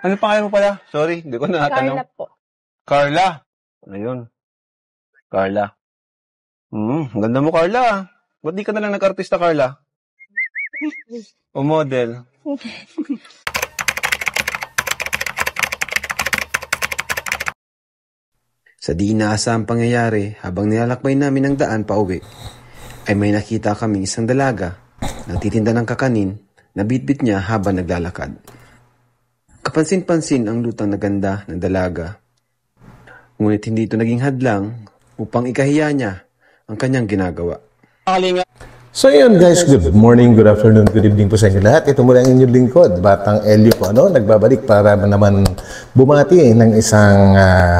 Ano pangalan mo pala? Sorry, hindi ko natanong. Carla po. Carla. Ano yun? Carla. Ang ganda mo, Carla. Ba't di ka na lang nag-artista, Carla? O model? Sa di inaasahang pangyayari, habang nilalakbay namin ang daan pauwi, ay may nakita kaming isang dalaga, nagtitinda ng kakanin, na bitbit niya habang naglalakad. Kapansin-pansin ang lutang na ganda ng dalaga. Ngunit hindi ito naging hadlang upang ikahiya niya ang kanyang ginagawa. So yun guys, good morning, good afternoon, good evening po sa inyo lahat. Ito mula ang inyong lingkod, Batang Elio po, nagbabalik para naman bumati ng isang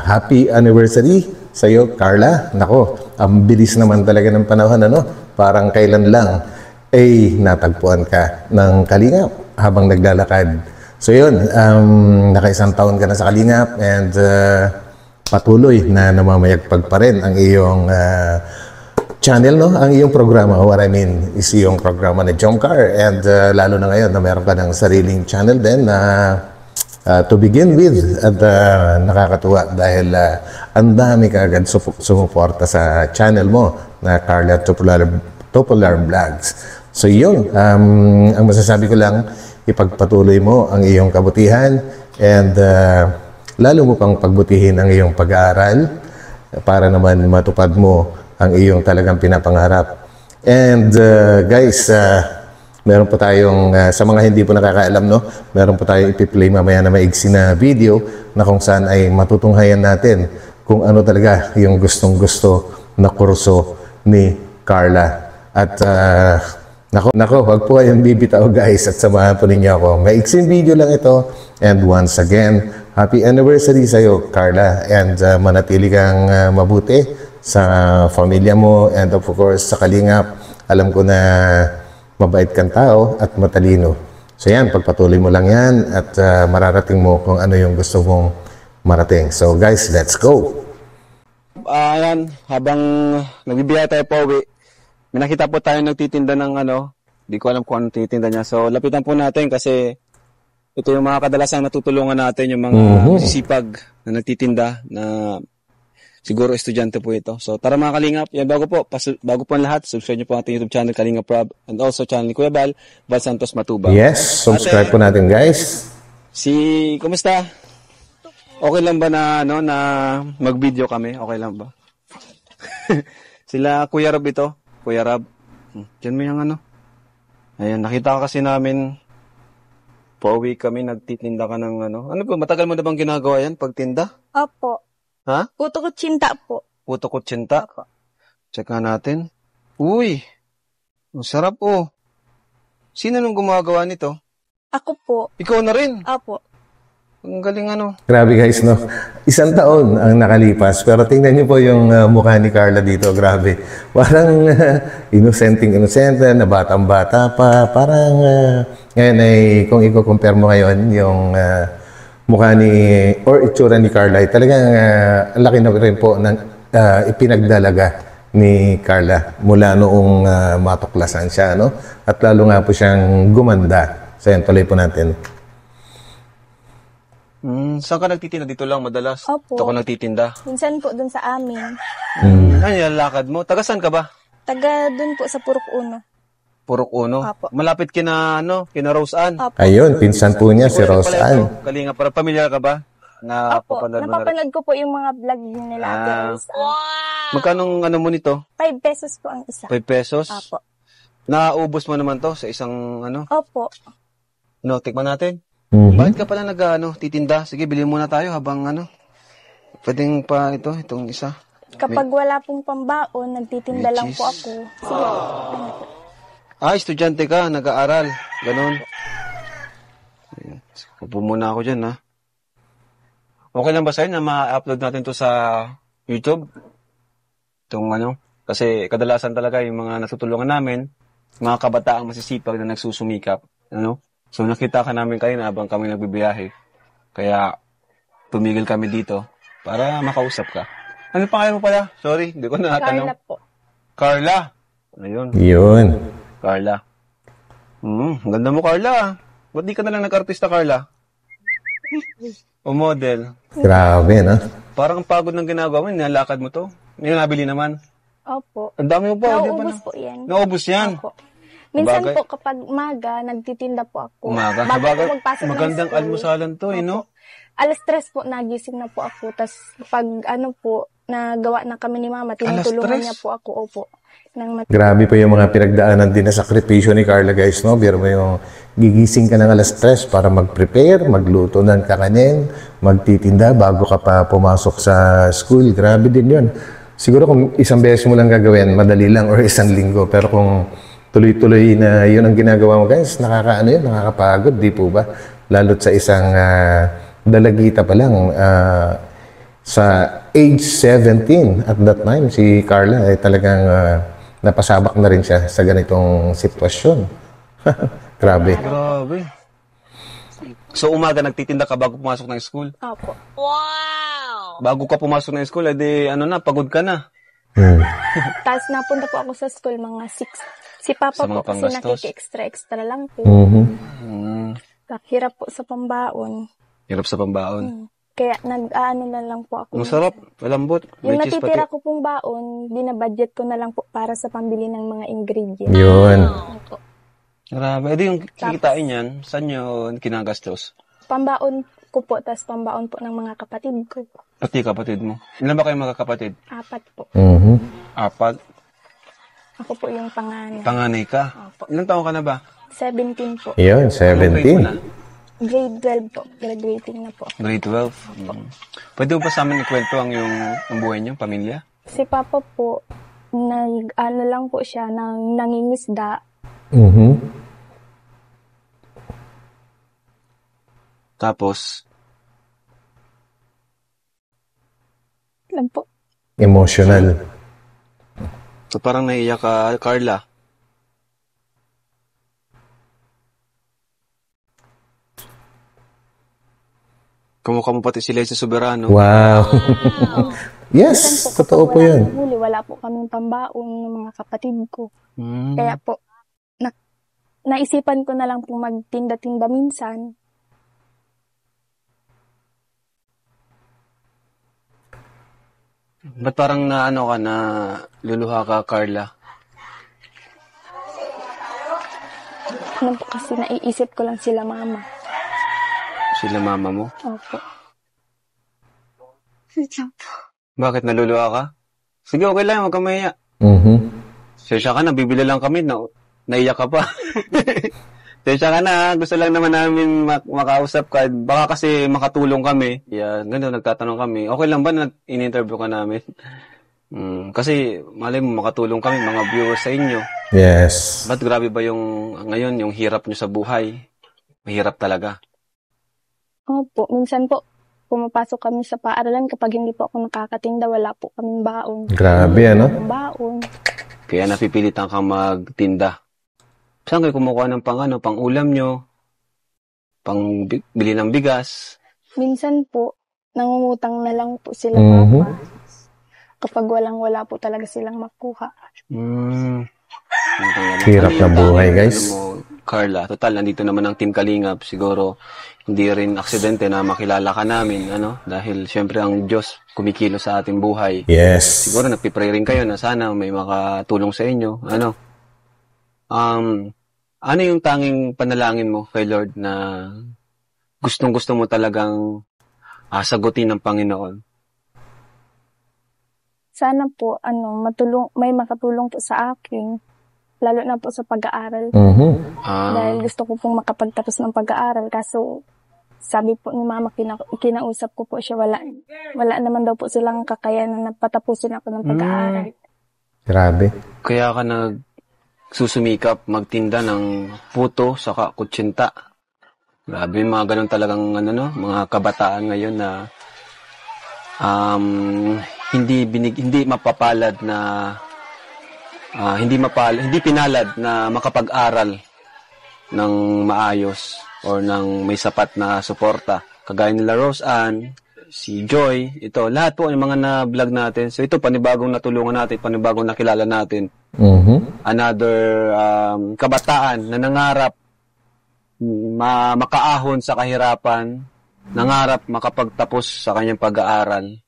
happy anniversary sa iyo, Carla. Nako, ang bilis naman talaga ng panahon, parang kailan lang ay natagpuan ka ng Kalingap habang naglalakad. So yun, nakaisang taon ka na sa Kalingap and patuloy na namamayagpag pa rin ang iyong channel, ang iyong programa. What I mean is iyong programa na Jomcar, and lalo na ngayon na meron ka ng sariling channel din na to begin with, at nakakatuwa dahil ang dami ka agad sumuporta sa channel mo na Carla Tupular Vlogs. So yun, ang masasabi ko lang, ipagpatuloy mo ang iyong kabutihan and lalo mo pang pagbutihin ang iyong pag-aaral para naman matupad mo ang iyong talagang pinapangarap. And guys, meron po tayong, sa mga hindi po nakakaalam, meron po tayong ipi-play mamaya na maigsi na video na kung saan ay matutunghayan natin kung ano talaga yung gustong-gusto na kurso ni Carla. At nako, wag po kayong bibitaw guys at samahan po ninyo ako. Maigsing video lang ito. And once again, happy anniversary sa iyo, Carla. And manatili kang mabuti sa pamilya mo and of course sa Kalingap. Alam ko na mabait kang tao at matalino. So yan, pagpatuloy mo lang yan at mararating mo kung ano yung gusto mong marating. So guys, let's go! Ayan, habang nagbibiyahe tayo po uwi, may nakita po tayo nagtitinda ng di ko alam kung anong titinda niya. So lapitan po natin kasi ito yung mga kadalasang natutulungan natin, yung mga sisipag na nagtitinda na siguro estudyante po ito. So tara mga Kalingap, yan bago po ang lahat, subscribe niyo po ang ating YouTube channel Kalingap Rob and also channel ni Kuya Val Santos Matubang. Yes, subscribe po natin guys. Kumusta? Okay lang ba na na mag-video kami? Okay lang ba? Sila Kuya Rob ito, Kuya Rob. Diyan mo yung Ayan, nakita ka kasi namin pauwi kami, nagtitinda ka ng Ano ba, matagal mo na bang ginagawa yan, pagtinda? Opo. Ha? Puto kutsinta po. Puto kutsinta? Opo. Check nga natin. Uy! Ang sarap Sino nung gumagawa nito? Ako po. Ikaw na rin? Opo. Ang galing Grabe guys, Isang taon ang nakalipas, pero tingnan niyo po yung mukha ni Carla dito. Grabe. Parang inosente na batang-bata pa. Parang ngayon ay, kung i-compare mo ngayon yung mukha or itsura ni Carla, talagang ang laki na rin po ng ipinagdalaga ni Carla mula noong matuklasan siya, At lalo nga po siyang gumanda. So yan, tuloy po natin. Saan ka nagtitinda? Dito lang madalas? Opo. Dito ako nagtitinda? Minsan po dun sa amin. Ano yung lakad mo? Taga saan ka ba? Taga dun po sa Purok Uno. Purok Uno? Opo. Malapit kina Rose Ann? Opo. Ayun, pinsan po niya si Rose Ann. Kalinga, para pamilyar ka ba? Opo, napapanood ko po yung mga vlog nila Ate Rose. Magkano mo nito? 5 pesos po ang isa. 5 pesos? Opo. Naubos mo naman to sa isang Opo. Tikman natin. Bakit ka pala titinda? Sige, bilhin muna tayo habang pwedeng pa itong isa. Kapag wala pong pambaon, nagtitinda lang po ako. Sige. Estudyante ka, nag-aaral. Ganon. Upo muna ako dyan, Okay lang ba sa'yo na ma-upload natin to sa YouTube? Itong kasi kadalasan talaga yung mga natutulungan namin, mga kabataang masisipag na nagsusumikap. So nakita ka namin kayo na habang kami nagbibiyahe. Kaya tumigil kami dito para makausap ka. Ano pangalan mo pala? Sorry, hindi ko natanong. Carla po. Carla. Ayun. Yun. Carla. Ang ganda mo, Carla. Ba't di ka na lang nag-artista, Carla? O model. Grabe, no? Parang ang pagod ng ginagawa mo, nilalakad mo to. May nabili naman. Opo. Ang dami mo pa, di ba? Nauubos po yan. Naubos yan. Opo. Minsan Bagay. po kapag umaga, nagtitinda po ako. Umaga. Bago Sabagay, po magpasok ng magandang school. almusalan to, eh, no? Alas 3 po, nagising na po ako. Tapos pag ano po, nagawa na kami ni mama, tinutulungan 3? niya po ako. Opo. Grabe po yung mga pinagdaanan din na sakripisyo ni Carla, guys, no? Biro mo yung gigising ka ng alas 3 para mag-prepare, magluto ng kakanin, magtitinda bago ka pa pumasok sa school. Grabe din yun. Siguro kung isang beses mo lang gagawin, madali lang, or isang linggo. Pero kung tuloy-tuloy na yun ang ginagawa mo, guys, nakakaano yun, nakakapagod, di po ba? Lalo't sa isang dalagita pa lang, sa age 17 at that time, si Carla ay talagang napasabak na rin siya sa ganitong sitwasyon. Grabe. Grabe. So, umaga nagtitinda ka bago pumasok ng school? Opo. Bago ka pumasok ng school, edi ano na, pagod ka na. Tapos napunta po ako sa school mga 6. Si Papa Sa mga po kasi panggastos? nakiki-extra lang po. Mm. Hirap po sa pambaon. Hirap sa pambaon. Kaya nag-ano na lang po ako. Masarap, malambot. Yung May cheese natitira pati. ko pong baon, binabudget ko na lang po para sa pambili ng mga ingredients. Yun. Opo. Grabe. Edi yung kikitain yan, saan yun kinagastos? Pambaon ko po, tas pambaon po ng mga kapatid ko. Pati kapatid mo. Ilan ba kayo magkakapatid? 4 po. 4. Ako po yung panganay. Panganay ka. Opo. Ilang taon ka na ba? 17 po. Yun, Anong grade mo na? 17. Grade 12 po. Graduating na po. Grade 12. Pwede mo pa sa amin ikwento ang buhay niyo, pamilya? Si Papa po, ano lang po siya, nangingisda. Tapos, Lang po. Emotional. so parang naiiyak ka, Carla. Kamukha mo pati si Liza Soberano. Wow. Yes, Minsan totoo po kapag wala yan. kaming huli, wala po kaming pambaon ng mga kapatid ko. Mm. Kaya po, naisipan ko na lang po magtinda-tinda minsan. Ba't parang naano ka na luluha ka, Carla? Ano po kasi naiisip ko lang sila mama. Sila mama mo? Opo. Bakit naluluha ka? Sige, okay lang, huwag kang mahiya. Sensya ka na, bibili lang kami, naiyak ka pa. Sensya ka na, gusto lang naman namin makausap ka. Baka kasi makatulong kami. Yan, ganun, nagtatanong kami. Okay lang ba na in-interview ka namin? Kasi, malay mo, makatulong kami, mga viewers sa inyo. Yes. Ba't grabe ba yung, ngayon, yung hirap nyo sa buhay? Mahirap talaga. Opo. Minsan po, pumapasok kami sa paaralan kapag hindi po ako nakakatinda, wala po kaming baon. Grabe, ano? Baon. Kaya napipilitan kang magtinda. Saan kayo kumukuha ng pang ulam nyo? Pang bili ng bigas? Minsan po, nangungutang na lang po sila papa. Kapag walang-wala po talaga silang makuha. Hirap na buhay, guys. Ano mo, Carla, total, nandito naman ang Team Kalingap. Siguro, hindi rin aksidente na makilala ka namin, ano? Dahil, syempre, ang Diyos kumikilo sa ating buhay. Yes. Siguro, nagpipray rin kayo na sana may makatulong sa inyo. Ano? Ano yung tanging panalangin mo kay Lord na gustong-gusto mo talagang sagutin ng Panginoon? Sana po, may makatulong po sa akin. Lalo na po sa pag-aaral. Dahil gusto ko pong makapagtapos ng pag-aaral. Kaso, sabi po ni mama, kinausap ko po siya, wala naman daw po silang kakayanan na patapusin ako ng pag-aaral. Grabe. Kaya ka nagsusumikap magtinda ng puto saka kutsinta. Grabe, mga ganun talagang mga kabataan ngayon na hindi mapapalad na hindi pinalad na makapag-aral ng maayos or ng may sapat na suporta. Kagaya nila Rose Ann, si Joy, ito, lahat po yung mga na-vlog natin. So ito, panibagong natulungan natin, panibagong nakilala natin. Another kabataan na nangarap makaahon sa kahirapan, nangarap makapagtapos sa kanyang pag-aaral.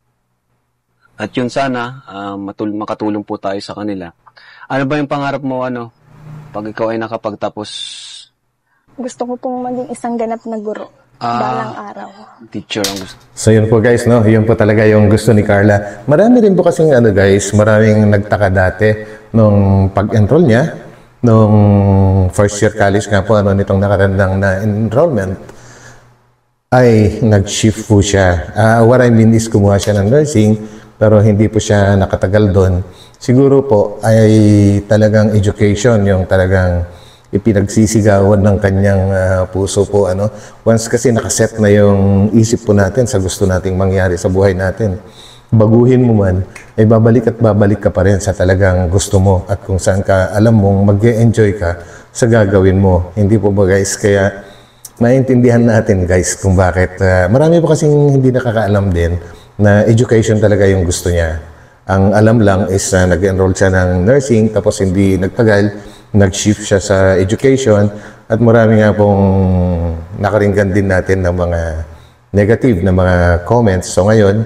At yun sana, makatulong po tayo sa kanila. Ano ba yung pangarap mo, pag ikaw ay nakapagtapos? Gusto ko pong maging isang ganap na guro. Balang araw. Teacher ang gusto. So yun po guys, no? Yun po talaga yung gusto ni Carla. Marami rin po kasing guys, maraming nagtaka dati nung pag-enroll niya, nung first year college nga po, nitong nakarandang na enrollment, ay nag-shift po siya. What I mean is kumuha siya ng nursing, pero hindi po siya nakatagal doon. Siguro po ay talagang education, yung talagang ipinagsisigawan ng kanyang puso po. Once kasi nakaset na yung isip po natin sa gusto nating mangyari sa buhay natin, baguhin mo man, ay babalik at babalik ka pa rin sa talagang gusto mo at kung saan ka alam mong mag-enjoy ka sa gagawin mo. Hindi po ba guys? Kaya maintindihan natin guys kung bakit. Marami po kasing hindi nakakaalam din na education talaga yung gusto niya. Ang alam lang is nag-enroll siya ng nursing tapos hindi nagtagal, nag-shift siya sa education at marami nga pong nakaringgan din natin ng mga negative na mga comments. So ngayon,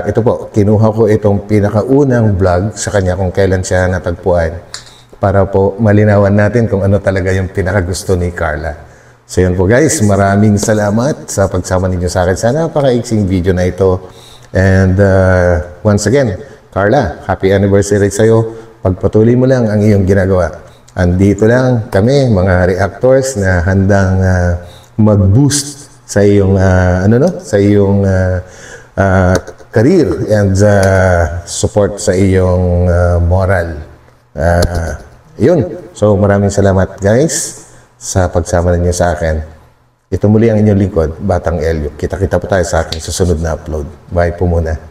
ito po, kinuha ko itong pinakaunang vlog sa kanya kung kailan siya natagpuan para po malinawan natin kung ano talaga yung pinakagusto ni Carla. So yun po guys, maraming salamat sa pagsama ninyo sa akin sa napakaiksing video na ito. And once again, Carla, happy anniversary sa'yo. Pagpatuloy mo lang ang iyong ginagawa. Andito lang kami, mga reactors na handang mag-boost sa iyong, sa iyong career and support sa iyong moral. Yun. So maraming salamat guys sa pagsama ninyo sa akin. Ito muli ang inyong lingkod, Batang Elio. Kita-kita po tayo sa aking susunod na upload. Bye po muna.